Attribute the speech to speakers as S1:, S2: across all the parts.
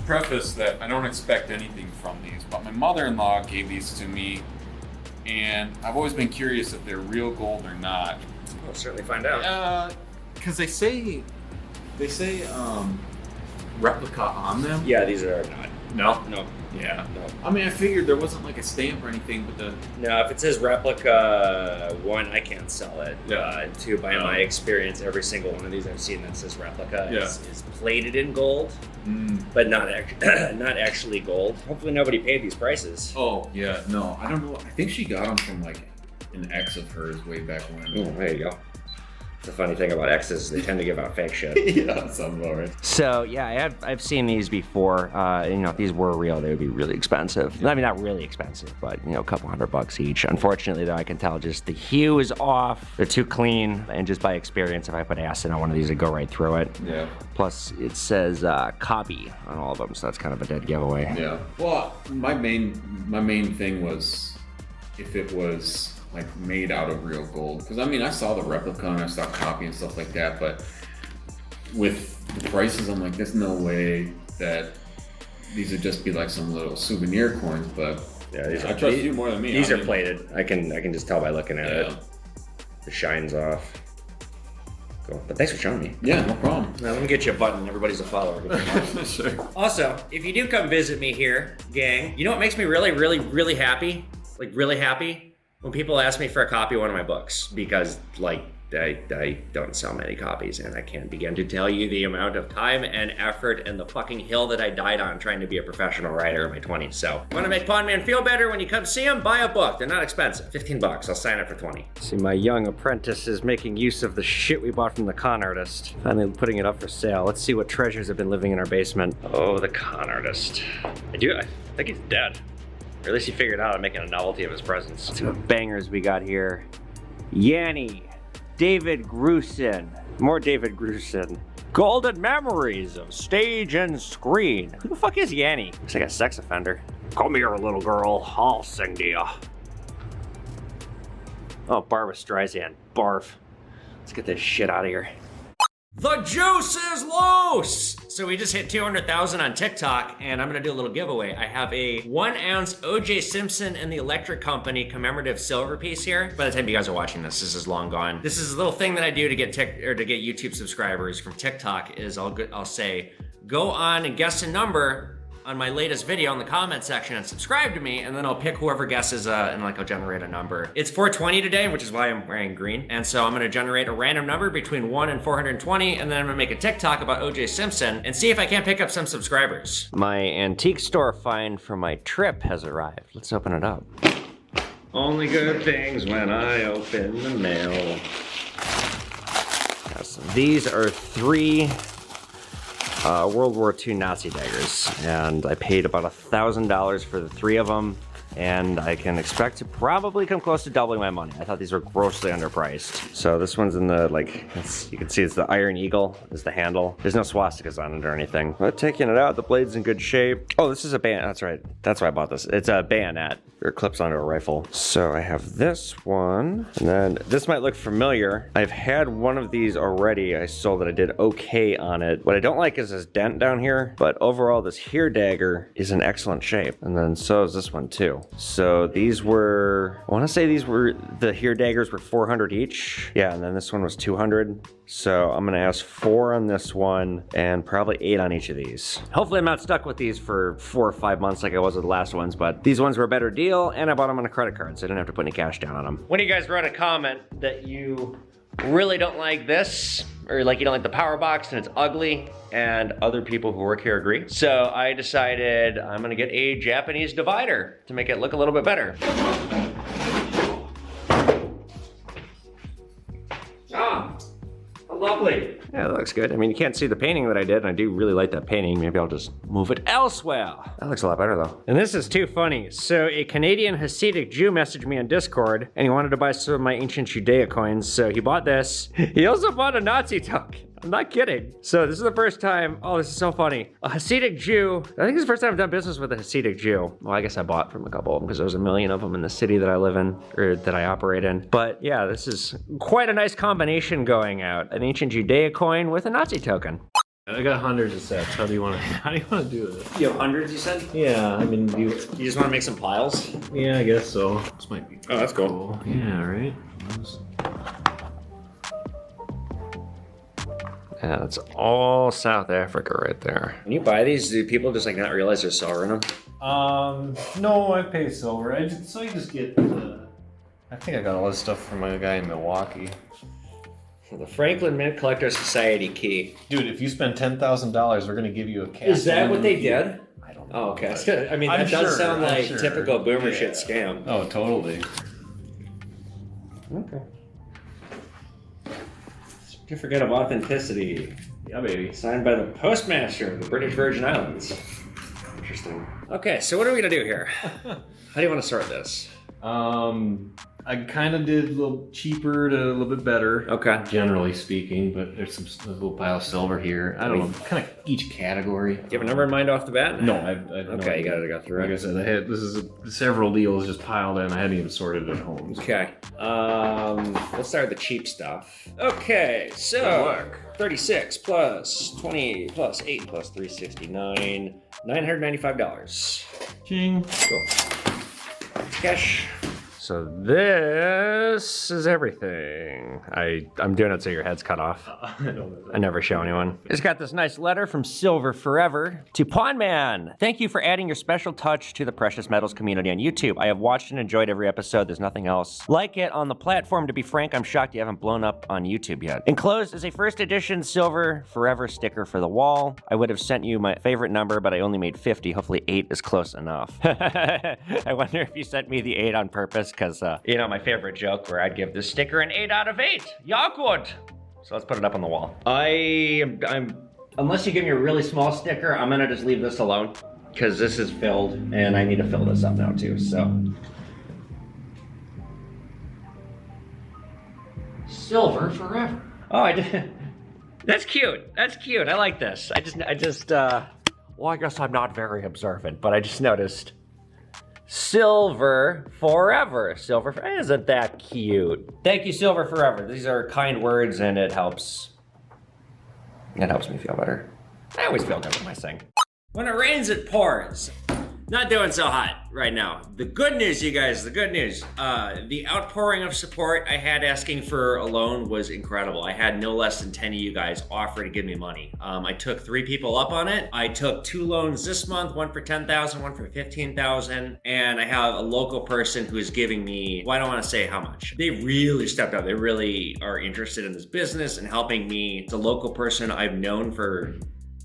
S1: preface that I don't expect anything from these, but my mother-in-law gave these to me, and I've always been curious if they're real gold or not.
S2: We'll certainly find out.
S1: Because they say replica on them.
S2: Yeah, these are not.
S1: No.
S2: No.
S1: Yeah.
S2: No.
S1: I mean, I figured there wasn't like a stamp or anything, but
S2: No, if it says replica, one, I can't sell it.
S1: Yeah.
S2: Two, by
S1: No.
S2: my experience, every single one of these I've seen that says replica
S1: Yeah.
S2: is plated in gold, but not actually gold. Hopefully nobody paid these prices.
S1: Oh yeah, no, I don't know. I think she got them from like an ex of hers way back when.
S2: Oh, there you go. The funny thing about exes is they tend to give out fake shit.
S1: Yeah, sounds about right.
S3: So yeah, I've seen these before. You know, if these were real, they would be really expensive. I mean, not really expensive, but you know, a couple $100 each. Unfortunately, though, I can tell just the hue is off. They're too clean, and just by experience, if I put acid on one of these, it'd go right through it.
S1: Yeah.
S3: Plus, it says copy on all of them, so that's kind of a dead giveaway.
S1: Yeah. Well, my main thing was if it was like made out of real gold, because I mean, I saw the replica and I saw copy and stuff like that, but with the prices, I'm like, there's no way that these would just be like some little souvenir coins. But
S2: Yeah, these
S1: I trust you more than me.
S2: These
S1: I
S2: are
S1: mean,
S2: plated. I can just tell by looking at it.
S1: Yeah.
S2: The shine's off. Cool. But thanks for showing me.
S1: Yeah, no problem.
S2: Now let me get you a button. Everybody's a follower.
S1: Sure.
S2: Also, if you do come visit me here, gang, you know what makes me really happy? Like really happy? When people ask me for a copy of one of my books, because like I don't sell many copies, and I can't begin to tell you the amount of time and effort and the fucking hill that I died on trying to be a professional writer in my 20s. So, want to make Pawn Man feel better when you come see him? Buy a book. They're not expensive. $15. I'll sign up for 20.
S3: See, my young apprentice is making use of the shit we bought from the con artist. Finally putting it up for sale. Let's see what treasures have been living in our basement. Oh, the con artist. I think he's dead. Or at least he figured out how to make a novelty of his presence. Let's see what bangers we got here. Yanni. David Grusin. More David Grusin. Golden memories of stage and screen. Who the fuck is Yanni? Looks like a sex offender. Come here, little girl. I'll sing to ya. Oh, Barbra Streisand. Barf. Let's get this shit out of here.
S2: The juice is loose! So we just hit 200,000 on TikTok, and I'm gonna do a little giveaway. I have a 1 ounce O.J. Simpson and the Electric Company commemorative silver piece here. By the time you guys are watching this is long gone. This is a little thing that I do to get YouTube subscribers from TikTok. Is I'll say, go on and guess a number on my latest video in the comment section and subscribe to me, and then I'll pick whoever guesses and like I'll generate a number. It's 420 today, which is why I'm wearing green. And so I'm gonna generate a random number between 1 and 420, and then I'm gonna make a TikTok about O.J. Simpson and see if I can't pick up some subscribers.
S3: My antique store find for my trip has arrived. Let's open it up.
S2: Only good things when I open the mail.
S3: These are 3 World War II Nazi daggers, and I paid about $1,000 for the 3 of them, and I can expect to probably come close to doubling my money. I thought these were grossly underpriced. So this one's in the, like, you can see it's the Iron Eagle is the handle. There's no swastikas on it or anything. But taking it out, the blade's in good shape. Oh, this is a bayonet, that's right. That's why I bought this. It's a bayonet. It clips onto a rifle. So I have this one, and then this might look familiar. I've had one of these already. I sold it, I did okay on it. What I don't like is this dent down here, but overall this here dagger is in excellent shape. And then so is this one too. So these were, I wanna say these were, the here daggers were 400 each. Yeah, and then this one was 200. So I'm gonna ask 4 on this one and probably 8 on each of these. Hopefully I'm not stuck with these for 4 or 5 months like I was with the last ones, but these ones were a better deal and I bought them on a credit card, so I didn't have to put any cash down on them. When you guys wrote a comment that you really don't like this, or like you don't like the power box and it's ugly, and other people who work here agree. So I decided I'm gonna get a Japanese divider to make it look a little bit better. Ah, lovely. Yeah, that looks good. I mean, you can't see the painting that I did, and I do really like that painting. Maybe I'll just move it elsewhere. That looks a lot better though. And this is too funny. So a Canadian Hasidic Jew messaged me on Discord, and he wanted to buy some of my ancient Judea coins, so he bought this. He also bought a Nazi token. I'm not kidding. So this is the first time, oh, this is so funny. A Hasidic Jew, I think it's the first time I've done business with a Hasidic Jew. Well, I guess I bought from a couple of them because there's a million of them in the city that I live in, or that I operate in. But yeah, this is quite a nice combination going out. An ancient Judea coin with a Nazi token.
S4: I got hundreds of sets. How do you want to do this?
S2: You have hundreds, you said?
S4: Yeah, I mean,
S2: You just want to make some piles?
S4: yeah, I guess so. This might be.
S1: Oh, that's cool.
S4: Yeah, right.
S3: Yeah, that's all South Africa right there.
S2: When you buy these, do people just like not realize there's silver in them?
S4: No, I pay silver. I just get. I think I got all this stuff from my guy in Milwaukee.
S2: The Franklin Mint Collector Society key.
S4: Dude, if you spend $10,000, we're gonna give you a cast.
S2: Is that what they did?
S4: I don't know.
S2: Oh, okay.
S4: but-
S2: I mean,
S4: I'm
S2: that does
S4: sure,
S2: sound
S4: I'm
S2: like
S4: sure.
S2: typical boomer
S4: Yeah.
S2: shit scam.
S4: Oh, totally.
S2: Okay. Certificate of authenticity.
S4: Yeah, baby.
S2: Signed by the Postmaster of the British Virgin Islands. Interesting. Okay, so what are we gonna do here? How do you want to sort this?
S4: I kind of did a little cheaper to a little bit better.
S2: Okay.
S4: Generally speaking, but there's a little pile of silver here. I don't know, kind of each category.
S2: Do you have a number in mind off the bat?
S4: No, I
S2: Okay, you gotta go through
S4: Like I
S2: it.
S4: said, this is several deals just piled in. I hadn't even sorted at home. So.
S2: Okay. Let's start with the cheap stuff. Okay, so
S4: Good work.
S2: 36 plus 20 plus 8 plus 369, $995.
S4: Ching.
S2: Cool. Cash.
S3: So this is everything. I'm doing it so your head's cut off. I never show anyone. Just got this nice letter from Silver Forever to Pawn Man. Thank you for adding your special touch to the precious metals community on YouTube. I have watched and enjoyed every episode. There's nothing else like it on the platform. To be frank, I'm shocked you haven't blown up on YouTube yet. Enclosed is a first edition Silver Forever sticker for the wall. I would have sent you my favorite number, but I only made 50. Hopefully 8 is close enough. I wonder if you sent me the 8 on purpose, because, my favorite joke where I'd give this sticker an 8 out of 8. Yeah, good. So let's put it up on the wall. I'm unless you give me a really small sticker, I'm gonna just leave this alone, because this is filled, and I need to fill this up now too, so. Silver Forever. Oh, I did. That's cute. That's cute. I like this. I guess I'm not very observant, but I just noticed. Silver Forever. Isn't that cute? Thank you, Silver Forever. These are kind words, and it helps me feel better. I always feel good when I sing.
S2: When it rains, it pours. Not doing so hot right now. The good news, you guys, the good news. The outpouring of support I had asking for a loan was incredible. I had no less than 10 of you guys offer to give me money. I took 3 people up on it. I took 2 loans this month, one for $10,000, one for $15,000, and I have a local person who is giving me, well, I don't want to say how much. They really stepped up. They really are interested in this business and helping me. It's a local person I've known for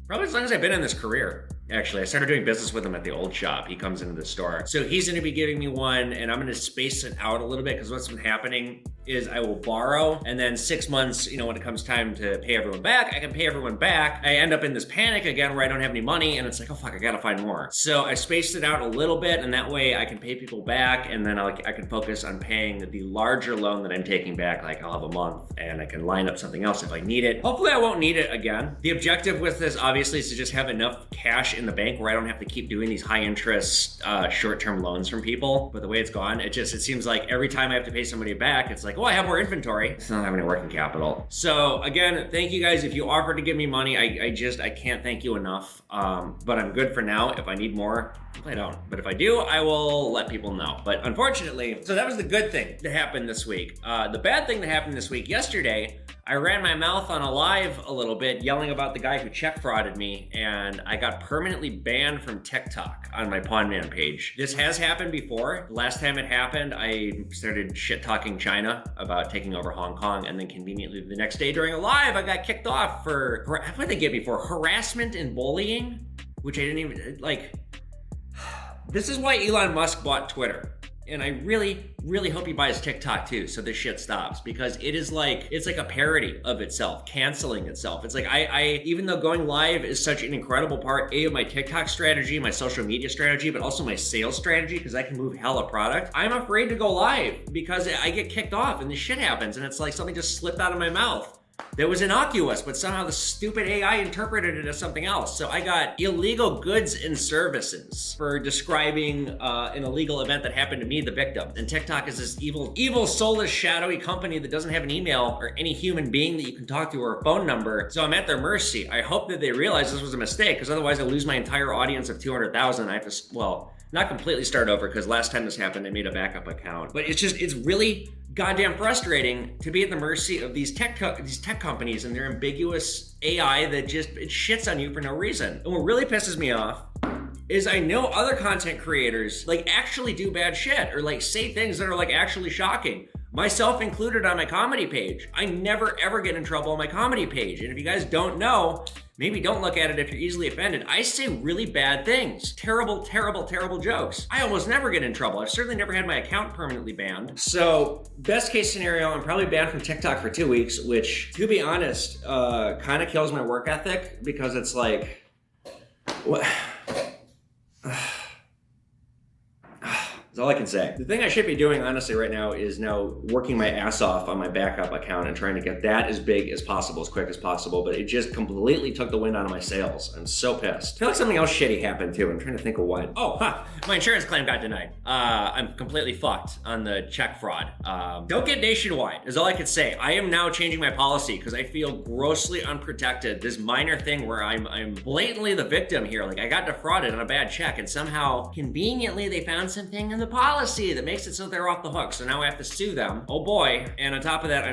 S2: probably as long as I've been in this career. Actually, I started doing business with him at the old shop. He comes into the store. So he's gonna be giving me one, and I'm gonna space it out a little bit, because what's been happening is I will borrow, and then 6 months, when it comes time to pay everyone back, I can pay everyone back. I end up in this panic again where I don't have any money, and it's like, oh fuck, I gotta find more. So I spaced it out a little bit, and that way I can pay people back, and then I can focus on paying the larger loan that I'm taking back. Like, I'll have a month, and I can line up something else if I need it. Hopefully I won't need it again. The objective with this, obviously, is to just have enough cash in the bank where I don't have to keep doing these high interest short-term loans from people. But the way it's gone, it seems like every time I have to pay somebody back, it's like, oh, I have more inventory. It's not having any working capital. So again, thank you guys. If you offer to give me money, I can't thank you enough. But I'm good for now. If I need more, I don't. But if I do, I will let people know. But unfortunately, so that was the good thing that happened this week. The bad thing that happened this week, yesterday, I ran my mouth on a live a little bit, yelling about the guy who check frauded me, and I got permanently banned from TikTok on my Pawn Man page. This has happened before. Last time it happened, I started shit-talking China about taking over Hong Kong, and then conveniently the next day during a live, I got kicked off for, what did they get me for? Harassment and bullying? Which I didn't even, like, this is why Elon Musk bought Twitter. And I really, really hope he buys TikTok too, so this shit stops, because it's like a parody of itself, canceling itself. It's like, even though going live is such an incredible part, of my TikTok strategy, my social media strategy, but also my sales strategy, because I can move hella product, I'm afraid to go live because I get kicked off and this shit happens, and it's like something just slipped out of my mouth. that was innocuous, but somehow the stupid AI interpreted it as something else. So I got illegal goods and services for describing an illegal event that happened to me, the victim. And TikTok is this evil, soulless, shadowy company that doesn't have an email or any human being that you can talk to or a phone number. So I'm at their mercy. I hope that they realize this was a mistake, because otherwise I lose my entire audience of 200,000. I have to, well, not completely start over, because last time this happened, I made a backup account. But it's really goddamn frustrating to be at the mercy of these tech companies and their ambiguous AI that just, it shits on you for no reason. And what really pisses me off is I know other content creators like actually do bad shit or like say things that are like actually shocking. Myself included on my comedy page. I never ever get in trouble on my comedy page. And if you guys don't know, maybe don't look at it if you're easily offended. I say really bad things. Terrible, terrible, terrible jokes. I almost never get in trouble. I've certainly never had my account permanently banned. So best case scenario, I'm probably banned from TikTok for 2 weeks, which to be honest, kind of kills my work ethic, because it's like, what? That's all I can say. The thing I should be doing, honestly, right now is now working my ass off on my backup account and trying to get that as big as possible, as quick as possible, but it just completely took the wind out of my sails. I'm so pissed. I feel like something else shitty happened too. I'm trying to think of what. Oh, my insurance claim got denied. I'm completely fucked on the check fraud. Don't get Nationwide, is all I could say. I am now changing my policy because I feel grossly unprotected. This minor thing where I'm blatantly the victim here. Like, I got defrauded on a bad check, and somehow, conveniently, they found something in the policy that makes it so they're off the hook. So now I have to sue them. Oh boy. And on top of that,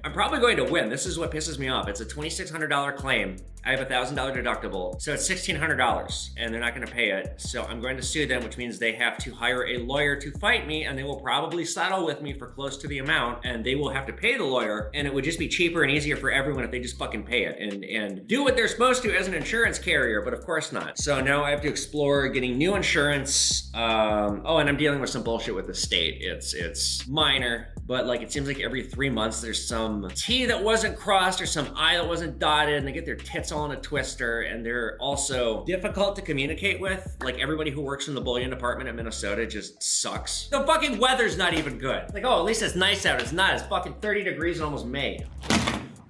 S2: I'm probably going to win. This is what pisses me off. It's a $2,600 claim. I have a $1,000 deductible, so it's $1,600, and they're not going to pay it. So I'm going to sue them, which means they have to hire a lawyer to fight me, and they will probably settle with me for close to the amount, and they will have to pay the lawyer, and it would just be cheaper and easier for everyone if they just fucking pay it and do what they're supposed to as an insurance carrier, but of course not. So now I have to explore getting new insurance. Oh, and I'm dealing with some bullshit with the state. It's minor, but like it seems like every 3 months there's some T that wasn't crossed or some I that wasn't dotted, and they get their tits all in a twister, and they're also difficult to communicate with. Like, everybody who works in the bullion department in Minnesota just sucks. The fucking weather's not even good. Like, oh, at least it's nice out. It's not. It's fucking 30 degrees and almost May.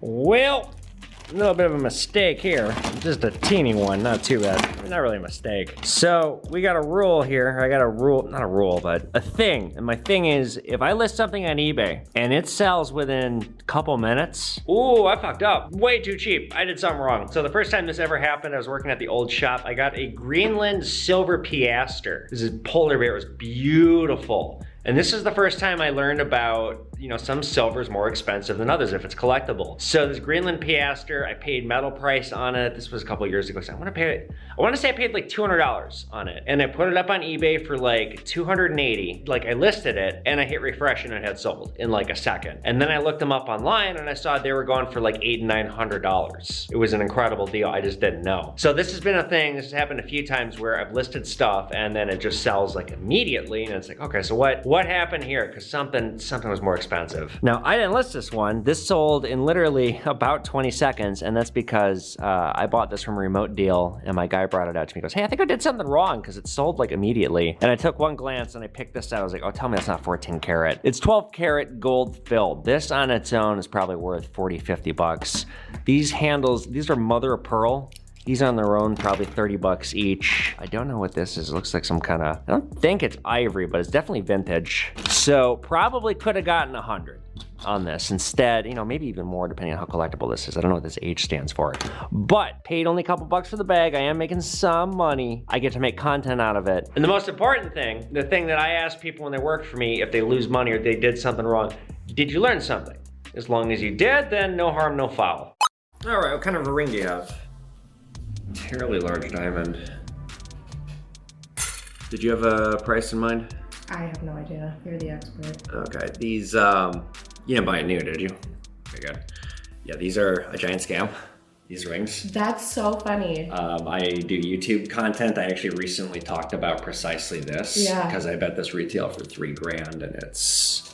S3: Well, a little bit of a mistake here. Just a teeny one, not too bad. Not really a mistake. So we got a rule here. I got a rule, not a rule, but a thing. And my thing is, if I list something on eBay and it sells within a couple minutes, ooh, I fucked up. Way too cheap. I did something wrong. So the first time this ever happened, I was working at the old shop. I got a Greenland silver piaster. This is polar bear. It was beautiful. And this is the first time I learned about, you know, some silver is more expensive than others if it's collectible. So this Greenland piaster, I paid metal price on it. This was a couple years ago. So I want to say I paid like $200 on it. And I put it up on eBay for like $280. Like, I listed it and I hit refresh and it had sold in like a second. And then I looked them up online and I saw they were going for like $800 and $900. It was an incredible deal. I just didn't know. So this has been a thing. This has happened a few times where I've listed stuff and then it just sells like immediately. And it's like, okay, so what happened here? Because something was more expensive. Now, I didn't list this one. This sold in literally about 20 seconds, and that's because I bought this from a remote deal, and my guy brought it out to me. He goes, hey, I think I did something wrong, because it sold like immediately. And I took one glance, and I picked this out. I was like, oh, tell me that's not 14 karat. It's 12 karat gold filled. This on its own is probably worth 40, 50 bucks. These handles, these are mother of pearl. These on their own, probably 30 bucks each. I don't know what this is. It looks like some kind of, I don't think it's ivory, but it's definitely vintage. So probably could have gotten 100 on this. Instead, you know, maybe even more depending on how collectible this is. I don't know what this H stands for. But paid only a couple bucks for the bag. I am making some money. I get to make content out of it. And the most important thing, the thing that I ask people when they work for me, if they lose money or they did something wrong, did you learn something? As long as you did, then no harm, no foul.
S2: All right, what kind of a ring do you have?
S3: Fairly large diamond. Did you have a price in mind?
S5: I have no idea. You're the expert.
S3: Okay, these, you didn't buy it new, did you? Okay, good. Yeah, these are a giant scam, these rings.
S5: That's so funny.
S3: I do YouTube content. I actually recently talked about precisely this.
S5: Yeah.
S3: Because I bet this retail for $3,000 and it's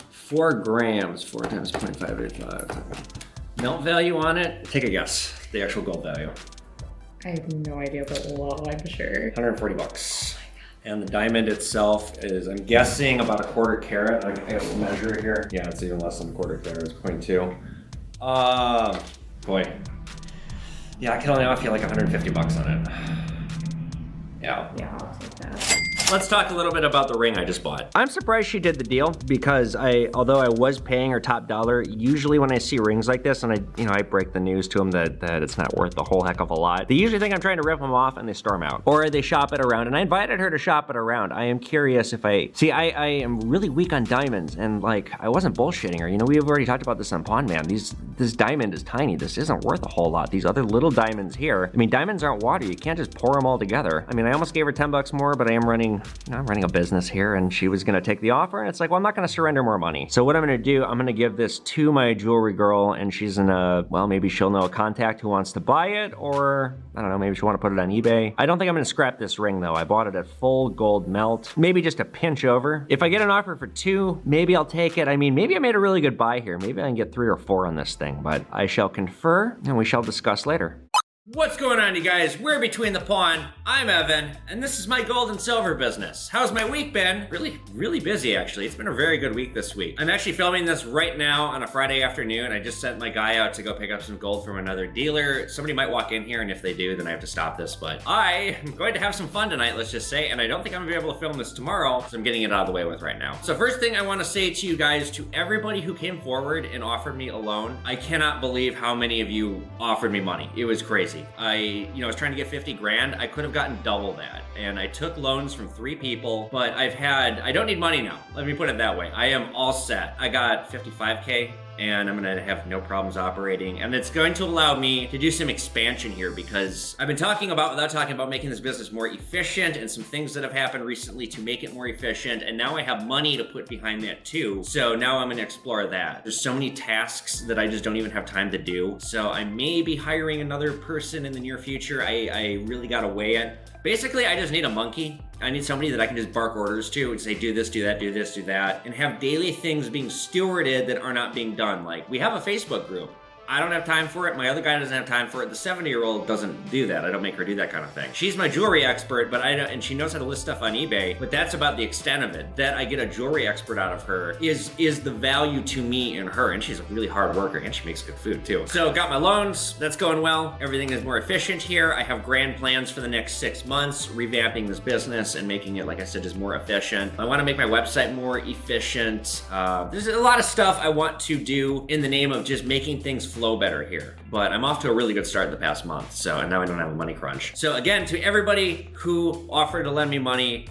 S3: 4 grams, 4 times 0.585. Melt value on it, take a guess, the actual gold value.
S5: I have no idea, but low, I'm sure.
S3: 140 bucks. And the diamond itself is, I'm guessing, about a 1/4 carat. I have to measure it here. Yeah, it's even less than a 1/4 carat, it's 0.2.
S2: Boy. Yeah, I can only offer you like 150 bucks on it. Yeah.
S5: Yeah, I'll take that.
S2: Let's talk a little bit about the ring I just bought.
S3: I'm surprised she did the deal because although I was paying her top dollar, usually when I see rings like this and I break the news to them that it's not worth a whole heck of a lot, they usually think I'm trying to rip them off and they storm out. Or they shop it around, and I invited her to shop it around. I am curious if I am really weak on diamonds, and like, I wasn't bullshitting her. You know, we've already talked about this on Pawn Man. This diamond is tiny. This isn't worth a whole lot. These other little diamonds here, I mean, diamonds aren't water. You can't just pour them all together. I mean, I almost gave her 10 bucks more, but I'm running a business here, and she was gonna take the offer, and it's like, well, I'm not gonna surrender more money. So what I'm gonna do, I'm gonna give this to my jewelry girl, and she's gonna, well, maybe she'll know a contact who wants to buy it, or I don't know, maybe she'll wanna put it on eBay. I don't think I'm gonna scrap this ring though. I bought it at full gold melt, maybe just a pinch over. If I get an offer for 2, maybe I'll take it. I mean, maybe I made a really good buy here. Maybe I can get 3 or 4 on this thing, but I shall confer, and we shall discuss later.
S2: What's going on, you guys? We're Between the Pawn. I'm Evan, and this is my gold and silver business. How's my week been? Really busy, actually. It's been a very good week this week. I'm actually filming this right now on a Friday afternoon. I just sent my guy out to go pick up some gold from another dealer. Somebody might walk in here, and if they do, then I have to stop this, but I am going to have some fun tonight, let's just say, and I don't think I'm gonna be able to film this tomorrow, so I'm getting it out of the way with right now. So first thing I want to say to you guys, to everybody who came forward and offered me a loan, I cannot believe how many of you offered me money. It was crazy. I was trying to get 50 grand. I could have gotten double that. And I took loans from 3 people, but I don't need money now. Let me put it that way. I am all set. I got 55K. And I'm gonna have no problems operating. And it's going to allow me to do some expansion here, because I've been talking about, without talking about, making this business more efficient, and some things that have happened recently to make it more efficient. And now I have money to put behind that too. So now I'm gonna explore that. There's so many tasks that I just don't even have time to do. So I may be hiring another person in the near future. I really gotta weigh it. Basically, I just need a monkey. I need somebody that I can just bark orders to and say, do this, do that, do this, do that, and have daily things being stewarded that are not being done. Like, we have a Facebook group. I don't have time for it. My other guy doesn't have time for it. The 70-year-old doesn't do that. I don't make her do that kind of thing. She's my jewelry expert, but and she knows how to list stuff on eBay, but that's about the extent of it. That I get a jewelry expert out of her is the value to me and her, and she's a really hard worker, and she makes good food too. So got my loans, that's going well. Everything is more efficient here. I have grand plans for the next 6 months, revamping this business and making it, like I said, just more efficient. I want to make my website more efficient. There's a lot of stuff I want to do in the name of just making things flow better here, but I'm off to a really good start in the past month, and now I don't have a money crunch. So again, to everybody who offered to lend me money,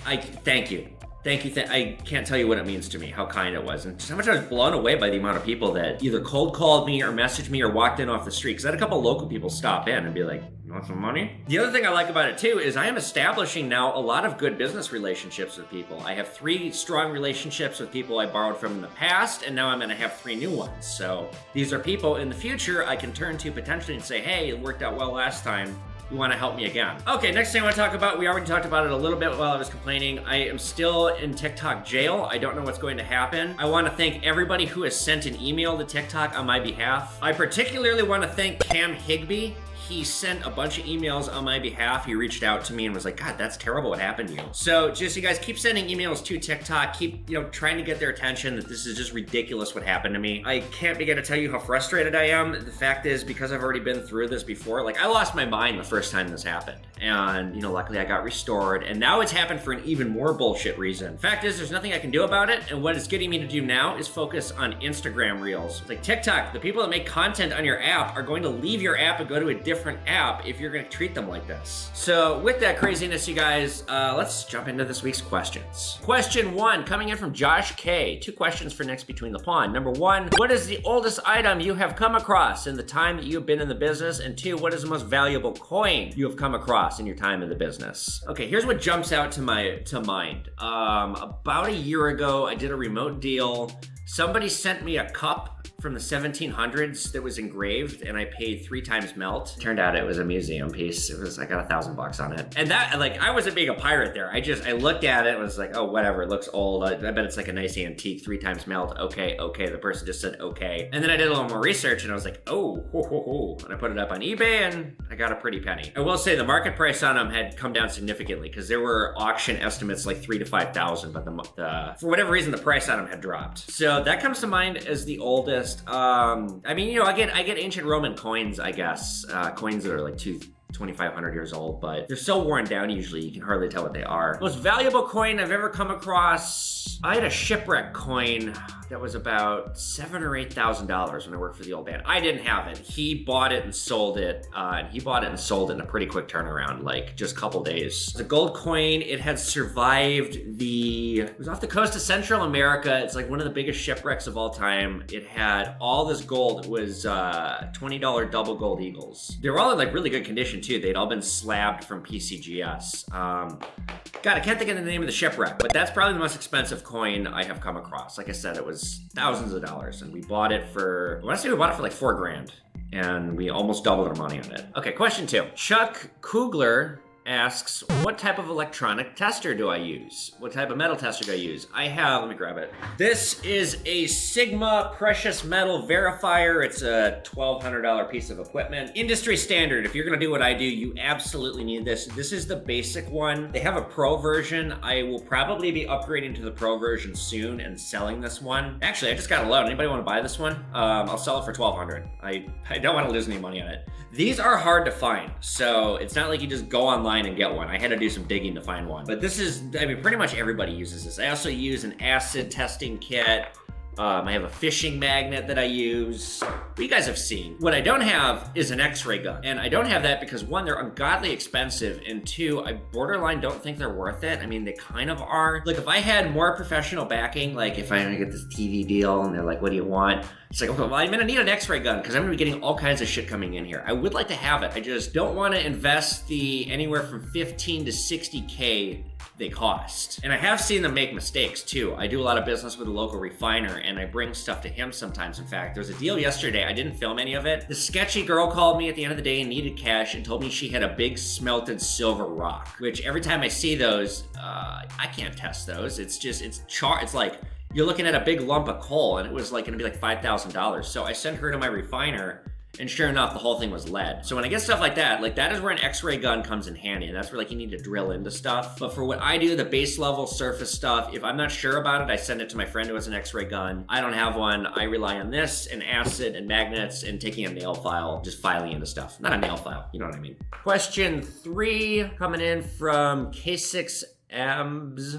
S2: I thank you. Thank you. I can't tell you what it means to me, how kind it was, and just how much I was blown away by the amount of people that either cold called me or messaged me or walked in off the street. Because I had a couple local people stop in and be like, you want some money? The other thing I like about it too is I am establishing now a lot of good business relationships with people. I have 3 strong relationships with people I borrowed from in the past, and now I'm gonna have 3 new ones. So these are people in the future I can turn to potentially and say, hey, it worked out well last time. You want to help me again. Okay, next thing I want to talk about, we already talked about it a little bit while I was complaining. I am still in TikTok jail. I don't know what's going to happen. I want to thank everybody who has sent an email to TikTok on my behalf. I particularly want to thank Cam Higby. He sent a bunch of emails on my behalf. He reached out to me and was like, God, that's terrible what happened to you. So just, you guys keep sending emails to TikTok. Keep, trying to get their attention that this is just ridiculous what happened to me. I can't begin to tell you how frustrated I am. The fact is, because I've already been through this before, like, I lost my mind the first time this happened. And, luckily I got restored. And now it's happened for an even more bullshit reason. Fact is, there's nothing I can do about it. And what it's getting me to do now is focus on Instagram Reels. Like TikTok, the people that make content on your app are going to leave your app and go to a different app if you're going to treat them like this. So with that craziness, you guys, let's jump into this week's questions. Question 1 coming in from Josh K. 2 questions for next Between the Pawn. Number 1, what is the oldest item you have come across in the time that you've been in the business? And 2, what is the most valuable coin you have come across in your time in the business? Okay, here's what jumps out to mind. About a year ago, I did a remote deal. Somebody sent me a cup from the 1700s that was engraved, and I paid 3 times melt. Turned out it was a museum piece. I got $1,000 on it. And that, I wasn't being a pirate there. I looked at it and was like, oh, whatever, it looks old. I bet it's like a nice antique, 3 times melt. Okay. The person just said okay. And then I did a little more research and I was like, oh, ho, ho, ho. And I put it up on eBay and I got a pretty penny. I will say the market price on them had come down significantly because there were auction estimates like 3,000 to 5,000, but for whatever reason, the price on them had dropped. So that comes to mind as the oldest. list. I mean, you know, I get ancient Roman coins, I guess. Coins that are like 2,500 years old, but they're so worn down usually you can hardly tell what they are. Most valuable coin I've ever come across, I had a shipwreck coin that was about $7,000 or $8,000 when I worked for the old man. I didn't have it. He bought it and sold it, in a pretty quick turnaround, like just a couple days. It's a gold coin. It had survived it was off the coast of Central America. It's like one of the biggest shipwrecks of all time. It had all this gold. It was $20 double gold eagles. They were all in like really good condition too. They'd all been slabbed from PCGS. God, I can't think of the name of the shipwreck, but that's probably the most expensive coin I have come across. Like I said, it was thousands of dollars, and we bought it for, I want to say we bought it for like $4,000, and we almost doubled our money on it. Okay, question 2. Chuck Kugler asks, what type of electronic tester do I use? What type of metal tester do I use? Let me grab it. This is a Sigma Precious Metal Verifier. It's a $1,200 piece of equipment. Industry standard. If you're gonna do what I do, you absolutely need this. This is the basic one. They have a pro version. I will probably be upgrading to the pro version soon and selling this one. Actually, I just got a loan. Anybody wanna buy this one? I'll sell it for $1,200. I don't wanna lose any money on it. These are hard to find, so it's not like you just go online and get one. I had to do some digging to find one. But this is, I mean, pretty much everybody uses this. I also use an acid testing kit. I have a fishing magnet that I use. You guys have seen. What I don't have is an X-ray gun. And I don't have that because 1, they're ungodly expensive, and 2, I borderline don't think they're worth it. I mean, they kind of are. Like, if I had more professional backing, like if I'm gonna get this TV deal and they're like, what do you want? It's like, well, I'm gonna need an X-ray gun because I'm gonna be getting all kinds of shit coming in here. I would like to have it. I just don't wanna invest the anywhere from 15 to 60K they cost. And I have seen them make mistakes too. I do a lot of business with a local refiner, and I bring stuff to him sometimes. In fact, there was a deal yesterday, I didn't film any of it. The sketchy girl called me at the end of the day and needed cash and told me she had a big smelted silver rock, which every time I see those, I can't test those. It's just, it's like, you're looking at a big lump of coal, and it was like gonna be like $5,000. So I sent her to my refiner, and sure enough, the whole thing was lead. So when I get stuff like that is where an X-ray gun comes in handy, and that's where like you need to drill into stuff. But for what I do, the base level surface stuff, if I'm not sure about it, I send it to my friend who has an X-ray gun. I don't have one. I rely on this and acid and magnets and taking a nail file, just filing into stuff. Not a nail file, you know what I mean. Question 3 coming in from K6 Abs,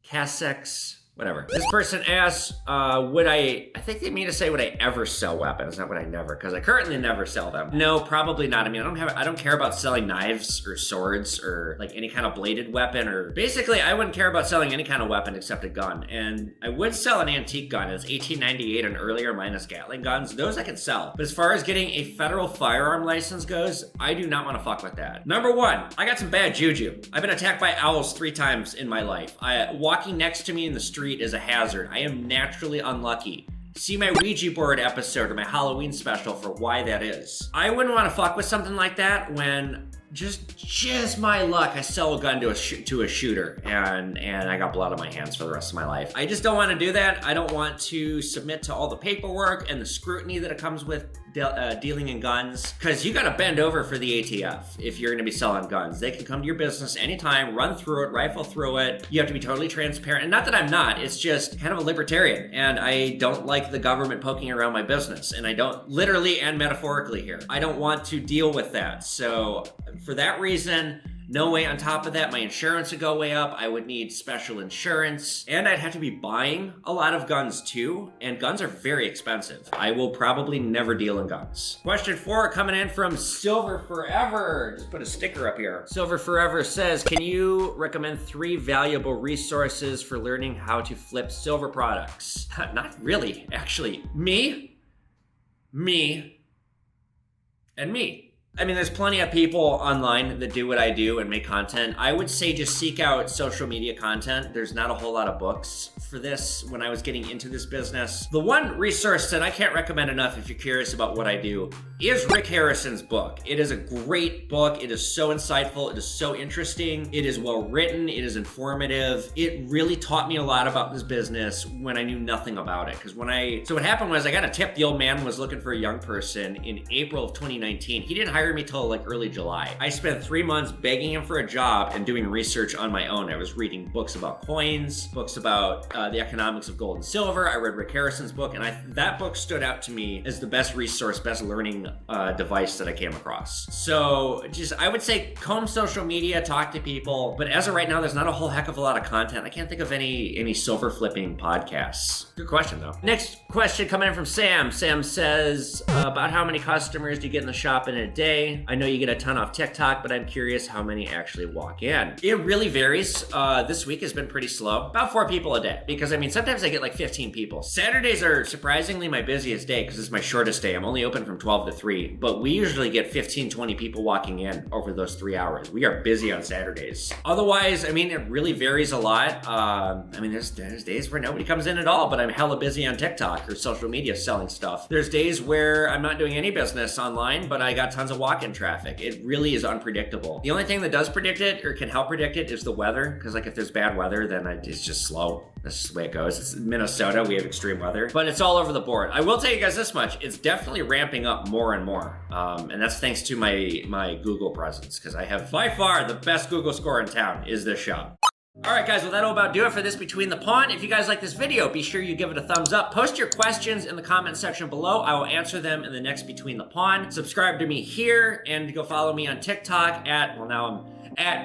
S2: Casex. Whatever. This person asks, I think they mean to say, would I ever sell weapons? Not would I never, because I currently never sell them. No, probably not. I mean, I don't care about selling knives or swords or like any kind of bladed weapon, or basically I wouldn't care about selling any kind of weapon except a gun. And I would sell an antique gun. It's 1898 and earlier minus Gatling guns. Those I could sell. But as far as getting a federal firearm license goes, I do not want to fuck with that. Number 1, I got some bad juju. I've been attacked by owls 3 times in my life. Walking next to me in the street is a hazard. I am naturally unlucky. See my Ouija board episode or my Halloween special for why that is. I wouldn't want to fuck with something like that when just my luck, I sell a gun to a shooter and I got blood on my hands for the rest of my life. I just don't want to do that. I don't want to submit to all the paperwork and the scrutiny that it comes with dealing in guns, because you got to bend over for the ATF if you're going to be selling guns. They can come to your business anytime, run through it, rifle through it. You have to be totally transparent. And not that I'm not, it's just kind of a libertarian, and I don't like the government poking around my business, and I don't, literally and metaphorically here, I don't want to deal with that. So for that reason, no way. On top of that, my insurance would go way up. I would need special insurance, and I'd have to be buying a lot of guns too, and guns are very expensive. I will probably never deal in guns. Question 4 coming in from Silver Forever. Just put a sticker up here. Silver Forever says, can you recommend 3 valuable resources for learning how to flip silver products? Not really, actually. Me, and me. I mean, there's plenty of people online that do what I do and make content. I would say just seek out social media content. There's not a whole lot of books for this when I was getting into this business. The one resource that I can't recommend enough if you're curious about what I do is Rick Harrison's book. It is a great book. It is so insightful. It is so interesting. It is well written. It is informative. It really taught me a lot about this business when I knew nothing about it. So what happened was I got a tip. The old man was looking for a young person in April of 2019. He didn't hire hire me till like early July. I spent 3 months begging him for a job and doing research on my own. I was reading books about coins, books about the economics of gold and silver. I read Rick Harrison's book, and that book stood out to me as the best resource, best learning device that I came across. So just, I would say comb social media, talk to people, but as of right now, there's not a whole heck of a lot of content. I can't think of any silver flipping podcasts. Good question though. Next question coming in from Sam. Sam says, about how many customers do you get in the shop in a day? I know you get a ton off TikTok, but I'm curious how many actually walk in. It really varies. This week has been pretty slow. About 4 people a day, because I mean, sometimes I get like 15 people. Saturdays are surprisingly my busiest day because it's my shortest day. I'm only open from 12 to 3, but we usually get 15, 20 people walking in over those 3 hours. We are busy on Saturdays. Otherwise, I mean, it really varies a lot. I mean, there's days where nobody comes in at all, but I'm hella busy on TikTok or social media selling stuff. There's days where I'm not doing any business online, but I got tons of walk-in traffic. It really is unpredictable. The only thing that does predict it or can help predict it is the weather, because like if there's bad weather, then it's just slow. That's just the way it goes. It's Minnesota, we have extreme weather, but it's all over the board. I will tell you guys this much, it's definitely ramping up more and more. And that's thanks to my Google presence, because I have by far the best Google score in town is this shop. All right, guys, well, that'll about do it for this Between the Pawn. If you guys like this video, be sure you give it a thumbs up. Post your questions in the comment section below. I will answer them in the next Between the Pawn. Subscribe to me here and go follow me on TikTok at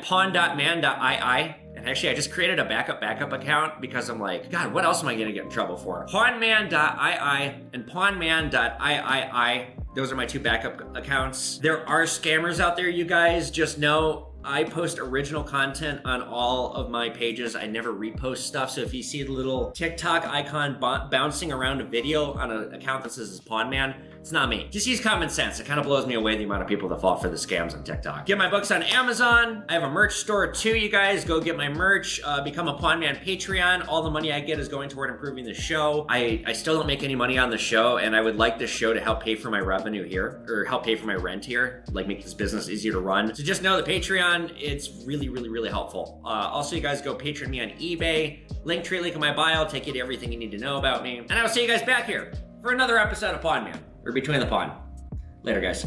S2: pawn.man.ii. And actually, I just created a backup account because I'm like, God, what else am I gonna get in trouble for? Pawnman.ii and pawnman.iii. Those are my 2 backup accounts. There are scammers out there, you guys. Just know I post original content on all of my pages. I never repost stuff. So if you see the little TikTok icon bouncing around a video on an account that says Pawn Man, it's not me. Just use common sense. It kind of blows me away the amount of people that fall for the scams on TikTok. Get my books on Amazon. I have a merch store too, you guys. Go get my merch. Become a Pawn Man Patreon. All the money I get is going toward improving the show. I still don't make any money on the show, and I would like this show to help pay for my revenue here, or help pay for my rent here, like make this business easier to run. So just know the Patreon, it's really, really, really helpful. Also, you guys go Patreon me on eBay. Linktree link in my bio, take you to everything you need to know about me. And I will see you guys back here for another episode of Pawn Man, or Between the Pawn. Later, guys.